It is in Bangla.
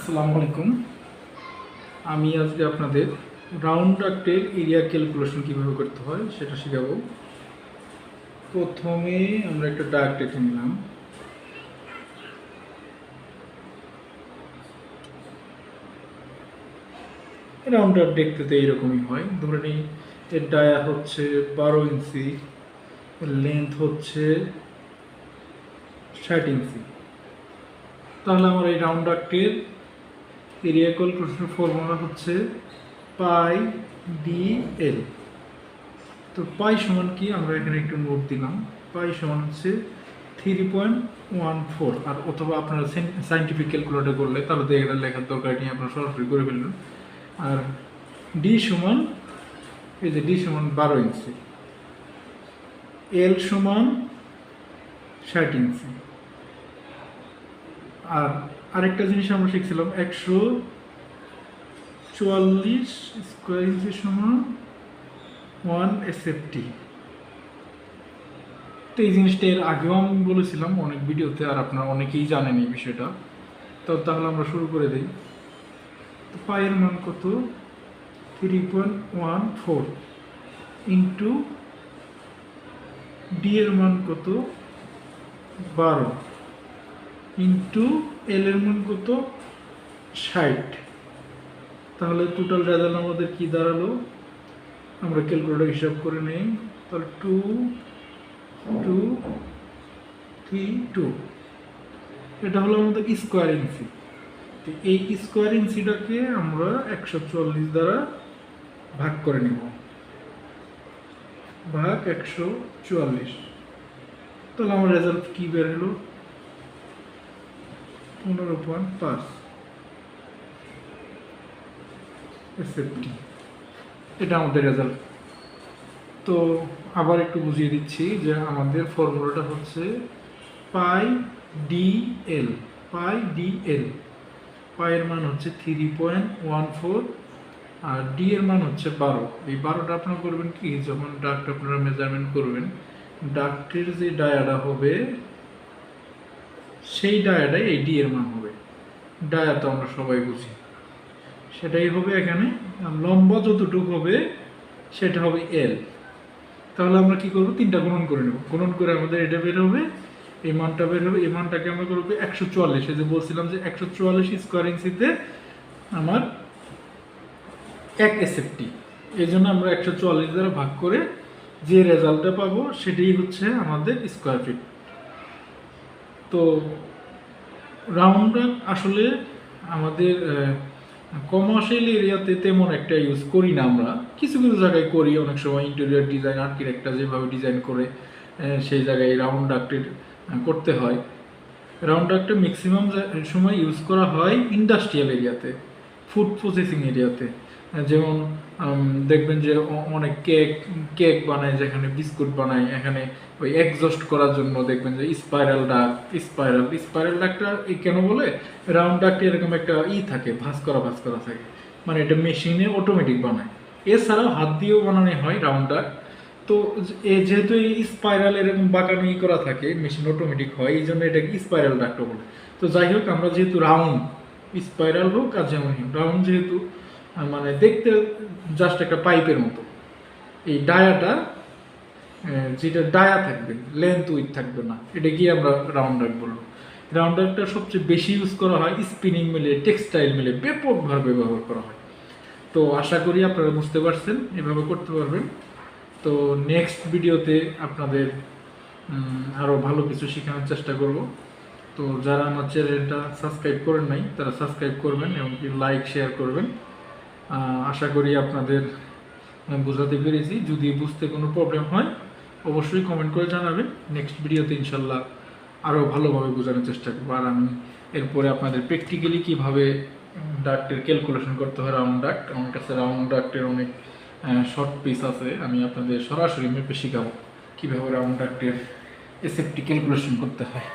আসসালামু আলাইকুম। আমি আজকে আপনাদের রাউন্ড ডাক্টের এরিয়া ক্যালকুলেশন কীভাবে করতে হয় সেটা শেখাবো। প্রথমে আমরা একটা ডাক্ট এঁকে নিলাম। রাউন্ড ডাক্ট দেখতে তো এইরকমই হয়। ধরে নিই এর ডায়া হচ্ছে 12 ইঞ্চি, লেন্থ হচ্ছে 60 ইঞ্চি। তাহলে আমার এই রাউন্ড ডাক্টের এরিয়া ক্যালকুলেশনের ফর্মুলা হচ্ছে পাই ডি এল। তো পাই সমান কি, আমরা এখানে একটু নোট দিলাম। পাই সমান হচ্ছে 3.14, আর অথবা আপনারা সাইন্টিফিক ক্যালকুলেটর করলে তাহলে তো এটা লেখার দরকার নেই, আপনারা সরাসরি করে ফেলবেন। আর ডি সমান, এই যে ডি সমান 12 ইঞ্চি, এল সমান 60 ইঞ্চি। আর আরেকটা জিনিস আমরা শিখছিলাম 144 স্কোয়ার ইঞ্চি সমান 1 SFT। তো এই জিনিসটা এর আগেও আমি বলেছিলাম অনেক ভিডিওতে, আর আপনারা অনেকেই জানেন এই বিষয়টা। তো তাহলে আমরা শুরু করে দিই। তো পায়ের মান কত, 3.14 ইন্টু ডি এর মান কত 12 ইন্টু এল এর মান কত 60। তাহলে টোটাল রেজাল্ট আমাদের কি দাঁড়ালো, আমরা ক্যালকুলেটর হিসাব করে নেই। তাহলে 2 2 3 2, এটা হলো আমাদের স্কোয়ার ইঞ্চি। তো এই স্কোয়ার ইঞ্চিটাকে আমরা 144 দ্বারা ভাগ করে নেব, ভাগ 144। তাহলে আমার রেজাল্ট কি বের হলো, 15.5 SFT। এটা আমাদের রেজাল্ট। তো আবার একটু বুঝিয়ে দিচ্ছি যে আমাদের ফর্মুলাটা হচ্ছে পাই ডি এল। পাই ডি এল, পাইয়ের মান হচ্ছে 3.14 আর ডি এর মান হচ্ছে 12। এই 12টা আপনারা করবেন কি, যখন ডাক্ট আপনারা মেজারমেন্ট করবেন, ডাক্টের যে ডায়াটা হবে সেই ডায়াটাই এই ডি এর মান হবে। ডায়া তো আমরা সবাই বুঝি, সেটাই হবে এখানে। লম্বা যতটুকু হবে সেটা হবে এল। তাহলে আমরা কি করবো, তিনটা গুণন করে নেব। গুণন করে আমাদের এটা বের হবে, এই মানটা বের হবে। এই মানটাকে আমরা করবো 144। এই যে বলছিলাম যে 144 স্কোয়ার ইঞ্চিতে আমার 1 SFT। এই জন্য আমরা 144 দ্বারা ভাগ করে যে রেজাল্টটা পাবো সেটাই হচ্ছে আমাদের স্কোয়ার ফিট। তো রাউন্ড আসলে আমাদের কমার্শিয়াল এরিয়াতে তেমন একটা ইউজ করি না আমরা, কিছু কিছু জায়গায় করি। অনেক সময় ইন্টেরিয়র ডিজাইন আর্কিটেক্টরা যেভাবে ডিজাইন করে সেই জায়গায় রাউন্ড ডাক্টের করতে হয়। রাউন্ড ডাক্টটা ম্যাক্সিমাম সময় ইউজ করা হয় ইন্ডাস্ট্রিয়াল এরিয়াতে, ফুড প্রসেসিং এরিয়াতে। যেমন দেখবেন যে অনেক কেক বানায়, যেখানে বিস্কুট বানায়, এখানে ওই এক্সস্ট করার জন্য দেখবেন যে স্পাইরাল ডাক্টটা কেন বলে, রাউন্ড ডাক্টে এরকম একটা থাকে, ভাঁজ করা থাকে, মানে এটা মেশিনে অটোমেটিক বানায়। এছাড়াও হাত দিয়েও বানানো হয় রাউন্ড ডাক্ট। তো যেহেতু এই স্পাইরাল এরকম বাঁকানো করা থাকে, মেশিন অটোমেটিক হয়, এই জন্য এটাকে স্পাইরাল ডাক্টও বলে। তো যাই হোক, আমরা যেহেতু রাউন্ড, স্পাইরাল হোক আর যেমন রাউন্ড, যেহেতু মানে দেখতে জাস্ট একটা পাইপের মতো, এই ডায়াটা যেটা ডায়া থাকবে, লেন্থ উইথ থাকবে না, এটা কি আমরা রাউন্ড ডাক্ট বলবো। রাউন্ড ডাক্টটা সবচেয়ে বেশি ইউজ করা হয় স্পিনিং মিলে, টেক্সটাইল মিলে ব্যাপকভাবে ব্যবহার করা হয়। তো আশা করি আপনারা বুঝতে পারছেন, এভাবে করতে পারবেন। তো নেক্সট ভিডিওতে আপনাদের আরও ভালো কিছু শেখানোর চেষ্টা করব। তো যারা আমার চ্যানেলটা সাবস্ক্রাইব করেন নাই তারা সাবস্ক্রাইব করবেন এবং লাইক শেয়ার করবেন। আশা করি আপনাদের বোঝাতে পেরেছি। যদি বুঝতে কোনো প্রবলেম হয় অবশ্যই কমেন্ট করে জানাবেন। নেক্সট ভিডিওতে ইনশাল্লাহ আরও ভালোভাবে বোঝানোর চেষ্টা করবো। আর আমি এরপরে আপনাদের প্র্যাকটিক্যালি কীভাবে ডাক্টের ক্যালকুলেশন করতে হয় রাউন্ড ডাক্ট, আমার কাছে রাউন্ড ডাক্টের অনেক শর্ট পিস আছে, আমি আপনাদের সরাসরি মেপে শেখাবো কীভাবে রাউন্ড ডাক্টের SFT ক্যালকুলেশন করতে হয়।